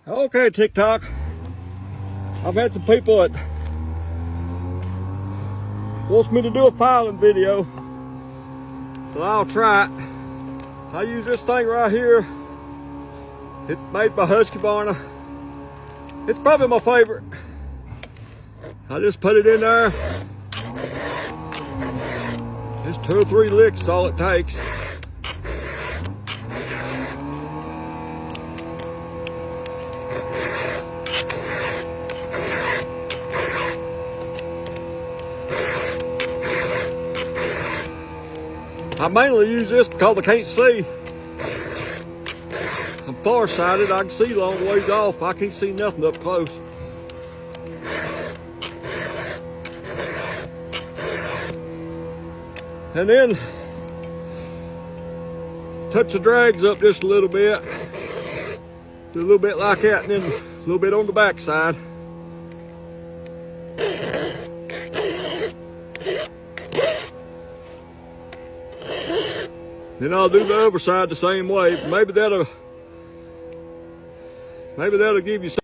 Okay, TikTok. I've had some people that wants me to do a filing video, so I'll try it. I use this thing right here. It's made by Husqvarna. It's probably my favorite. I just put it in there. Just 2 or 3 licks is all it takes. I mainly use this because I can't see. I'm farsighted. I can see long ways off. I can't see nothing up close. And then touch the drags up just a little bit. Do a little bit like that, and then a little bit on the back side. Then I'll do the other side the same way. Maybe that'll give you some